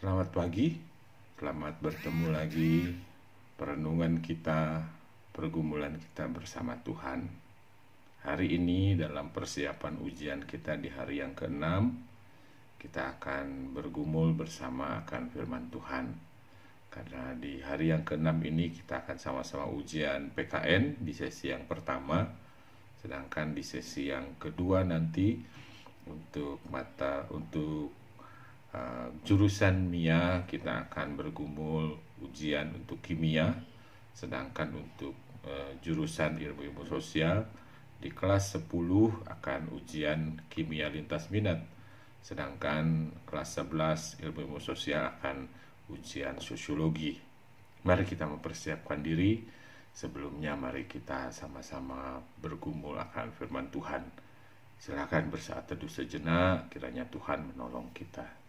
Selamat pagi, selamat bertemu lagi. Perenungan kita, pergumulan kita bersama Tuhan. Hari ini dalam persiapan ujian kita di hari yang ke-6, kita akan bergumul bersama akan firman Tuhan. Karena di hari yang ke-6 ini kita akan sama-sama ujian PKN di sesi yang pertama. Sedangkan di sesi yang kedua nanti untuk jurusan MIA kita akan bergumul ujian untuk kimia. Sedangkan untuk jurusan ilmu sosial di kelas 10 akan ujian kimia lintas minat. Sedangkan kelas 11 ilmu sosial akan ujian sosiologi. Mari kita mempersiapkan diri. Sebelumnya mari kita sama-sama bergumul akan firman Tuhan. Silakan bersaat teduh sejenak, kiranya Tuhan menolong kita.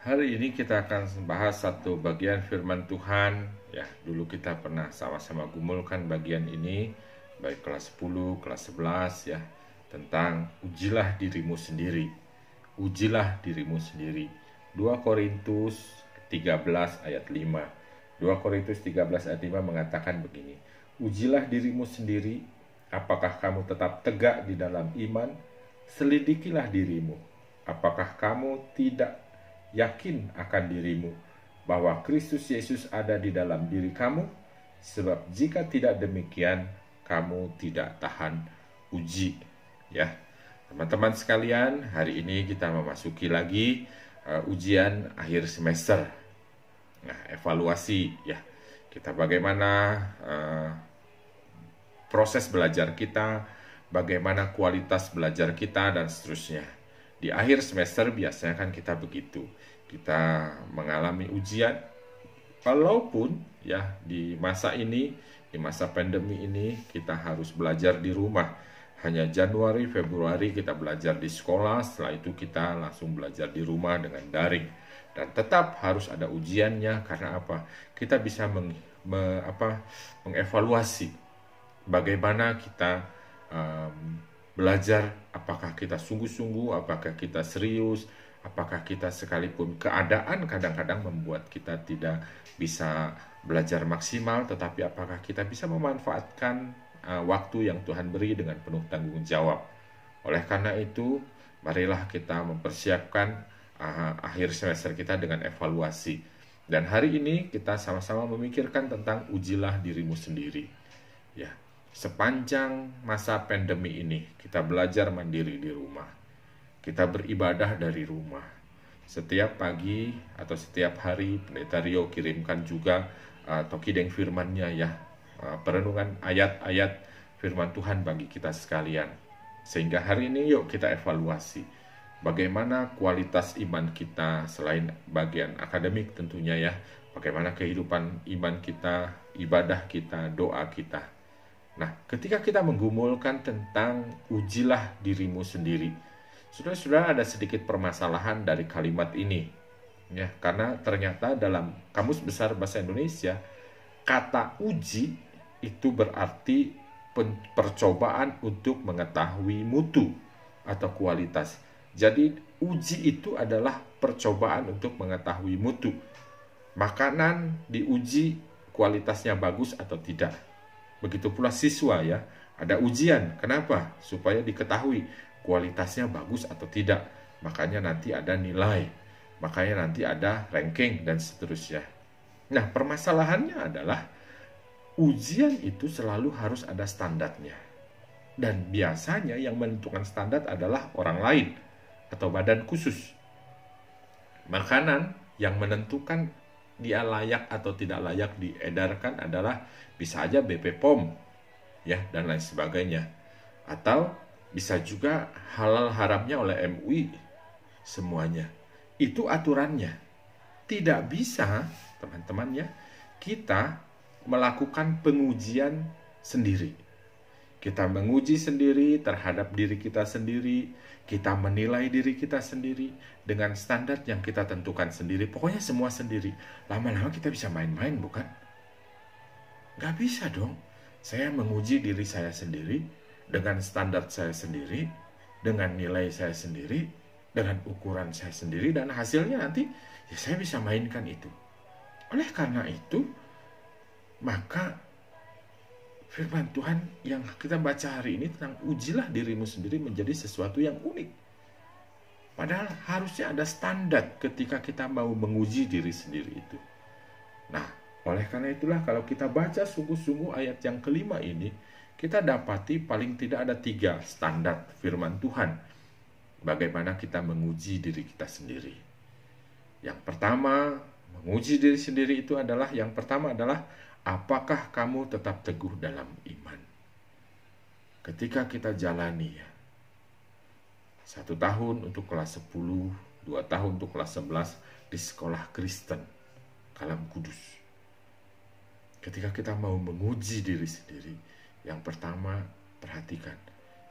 Hari ini kita akan membahas satu bagian firman Tuhan. Ya, dulu kita pernah sama-sama gumulkan bagian ini, baik kelas 10, kelas 11 ya, tentang ujilah dirimu sendiri. Ujilah dirimu sendiri. 2 Korintus 13 ayat 5. 2 Korintus 13 ayat 5 mengatakan begini. Ujilah dirimu sendiri, apakah kamu tetap tegak di dalam iman? Selidikilah dirimu, apakah kamu tidak yakin akan dirimu? bahwa Kristus Yesus ada di dalam diri kamu, sebab jika tidak demikian, kamu tidak tahan uji. Ya, teman-teman sekalian, hari ini kita memasuki lagi ujian akhir semester. Nah, evaluasi ya, kita bagaimana proses belajar kita, bagaimana kualitas belajar kita, dan seterusnya. Di akhir semester biasanya kan kita begitu, kita mengalami ujian, walaupun ya di masa ini, di masa pandemi ini kita harus belajar di rumah. Hanya Januari, Februari kita belajar di sekolah, setelah itu kita langsung belajar di rumah dengan daring. Dan tetap harus ada ujiannya, karena apa? Kita bisa mengevaluasi bagaimana kita belajar, apakah kita sungguh-sungguh, apakah kita serius, apakah kita sekalipun keadaan kadang-kadang membuat kita tidak bisa belajar maksimal, tetapi apakah kita bisa memanfaatkan waktu yang Tuhan beri dengan penuh tanggung jawab. Oleh karena itu, marilah kita mempersiapkan akhir semester kita dengan evaluasi. Dan hari ini kita sama-sama memikirkan tentang ujilah dirimu sendiri. Ya, sepanjang masa pandemi ini kita belajar mandiri di rumah. Kita beribadah dari rumah. Setiap pagi atau setiap hari Pendeta Rio kirimkan juga Tokideng firman-Nya ya, perenungan ayat-ayat firman Tuhan bagi kita sekalian. Sehingga hari ini yuk kita evaluasi bagaimana kualitas iman kita selain bagian akademik tentunya ya. Bagaimana kehidupan iman kita, ibadah kita, doa kita. Nah, ketika kita menggumulkan tentang ujilah dirimu sendiri, saudara-saudara, ada sedikit permasalahan dari kalimat ini. Ya, karena ternyata dalam Kamus Besar Bahasa Indonesia, kata uji itu berarti percobaan untuk mengetahui mutu atau kualitas. Jadi uji itu adalah percobaan untuk mengetahui mutu. Makanan diuji kualitasnya bagus atau tidak. Begitu pula siswa ya, ada ujian. Kenapa? Supaya diketahui kualitasnya bagus atau tidak. Makanya nanti ada nilai. Makanya nanti ada ranking dan seterusnya. Nah, permasalahannya adalah ujian itu selalu harus ada standarnya. Dan biasanya yang menentukan standar adalah orang lain atau badan khusus. Makanan yang menentukan dia layak atau tidak layak diedarkan adalah bisa aja BP POM ya, dan lain sebagainya. Atau bisa juga halal haramnya oleh MUI. Semuanya itu aturannya. Tidak bisa, teman-teman ya, kita melakukan pengujian sendiri. Kita menguji sendiri terhadap diri kita sendiri, kita menilai diri kita sendiri dengan standar yang kita tentukan sendiri. Pokoknya semua sendiri. Lama-lama kita bisa main-main, bukan? Gak bisa dong. Saya menguji diri saya sendiri dengan standar saya sendiri, dengan nilai saya sendiri, dengan ukuran saya sendiri, dan hasilnya nanti ya saya bisa mainkan itu. Oleh karena itu, maka firman Tuhan yang kita baca hari ini tentang ujilah dirimu sendiri menjadi sesuatu yang unik. Padahal harusnya ada standar ketika kita mau menguji diri sendiri itu. Nah, oleh karena itulah kalau kita baca sungguh-sungguh ayat yang kelima ini, kita dapati paling tidak ada 3 standar firman Tuhan. Bagaimana kita menguji diri kita sendiri. Yang pertama, menguji diri sendiri itu adalah, yang pertama adalah apakah kamu tetap teguh dalam iman. Ketika kita jalani ya, 1 tahun untuk kelas 10, 2 tahun untuk kelas 11 di sekolah Kristen, Kalam Kudus. Ketika kita mau menguji diri sendiri, yang pertama perhatikan,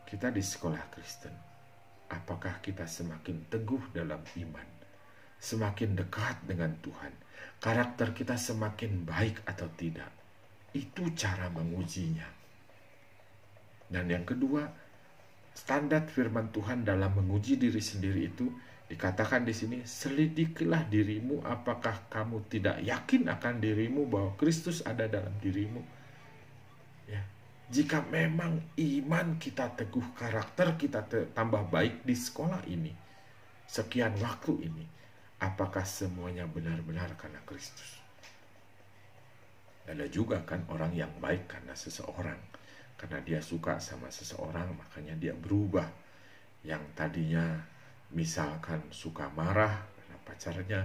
kita di sekolah Kristen, apakah kita semakin teguh dalam iman, semakin dekat dengan Tuhan, karakter kita semakin baik atau tidak. Itu cara mengujinya. Dan yang kedua, standar firman Tuhan dalam menguji diri sendiri itu dikatakan di sini, selidikilah dirimu, apakah kamu tidak yakin akan dirimu bahwa Kristus ada dalam dirimu. Ya. Jika memang iman kita teguh, karakter kita tambah baik di sekolah ini, sekian waktu ini, apakah semuanya benar-benar karena Kristus? Ada juga kan orang yang baik karena seseorang, karena dia suka sama seseorang makanya dia berubah. Yang tadinya misalkan suka marah karena pacarnya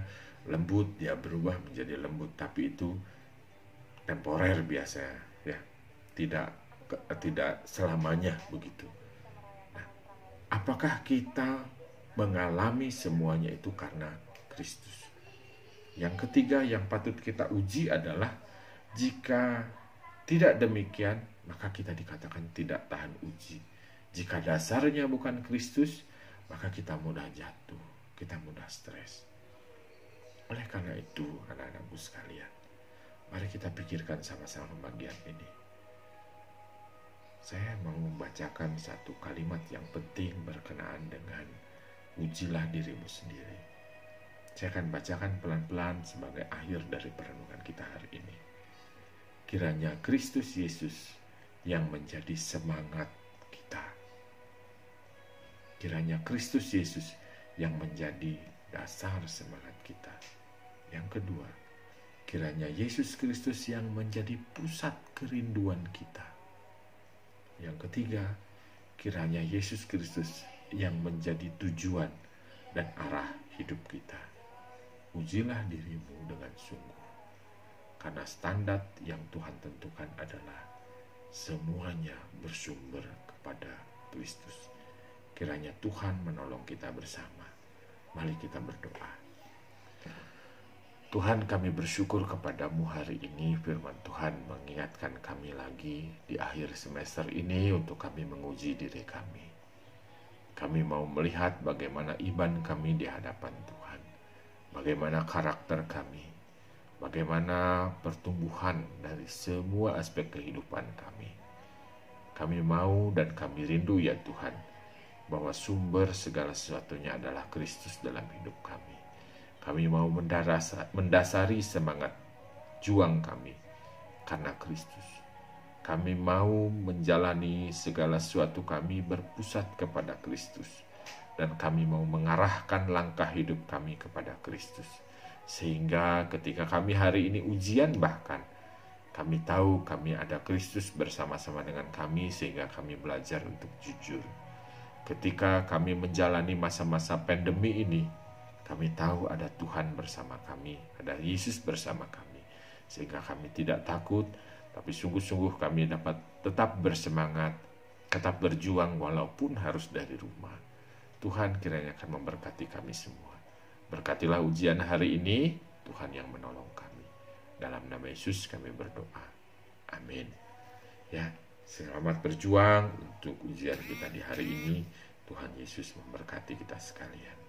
lembut, dia berubah menjadi lembut, tapi itu temporer biasanya, ya, tidak selamanya begitu. Nah, apakah kita mengalami semuanya itu karena Kristus? Yang ketiga yang patut kita uji adalah jika tidak demikian, maka kita dikatakan tidak tahan uji. Jika dasarnya bukan Kristus, maka kita mudah jatuh, kita mudah stres. Oleh karena itu, anak-anakku sekalian, mari kita pikirkan sama-sama bagian ini. Saya mau membacakan satu kalimat yang penting berkenaan dengan ujilah dirimu sendiri. Saya akan bacakan pelan-pelan sebagai akhir dari perenungan kita hari ini. Kiranya Kristus Yesus yang menjadi semangat kita. Kiranya Kristus Yesus yang menjadi dasar semangat kita. Yang kedua, kiranya Yesus Kristus yang menjadi pusat kerinduan kita. Yang ketiga, kiranya Yesus Kristus yang menjadi tujuan dan arah hidup kita. Ujilah dirimu dengan sungguh, karena standar yang Tuhan tentukan adalah semuanya bersumber kepada Kristus. Kiranya Tuhan menolong kita bersama. Mari kita berdoa. Tuhan, kami bersyukur kepadamu hari ini. Firman Tuhan mengingatkan kami lagi di akhir semester ini untuk kami menguji diri kami. Kami mau melihat bagaimana iman kami di hadapan Tuhan, bagaimana karakter kami, bagaimana pertumbuhan dari semua aspek kehidupan kami. Kami mau dan kami rindu ya Tuhan, bahwa sumber segala sesuatunya adalah Kristus dalam hidup kami. Kami mau mendasari semangat juang kami karena Kristus. Kami mau menjalani segala sesuatu kami berpusat kepada Kristus. Dan kami mau mengarahkan langkah hidup kami kepada Kristus. Sehingga ketika kami hari ini ujian bahkan, kami tahu kami ada Kristus bersama-sama dengan kami sehingga kami belajar untuk jujur. Ketika kami menjalani masa-masa pandemi ini, kami tahu ada Tuhan bersama kami, ada Yesus bersama kami. Sehingga kami tidak takut, tapi sungguh-sungguh kami dapat tetap bersemangat, tetap berjuang walaupun harus dari rumah. Tuhan kiranya akan memberkati kami semua. Berkatilah ujian hari ini, Tuhan yang menolong kami. Dalam nama Yesus kami berdoa. Amin. Ya, selamat berjuang untuk ujian kita di hari ini. Tuhan Yesus memberkati kita sekalian.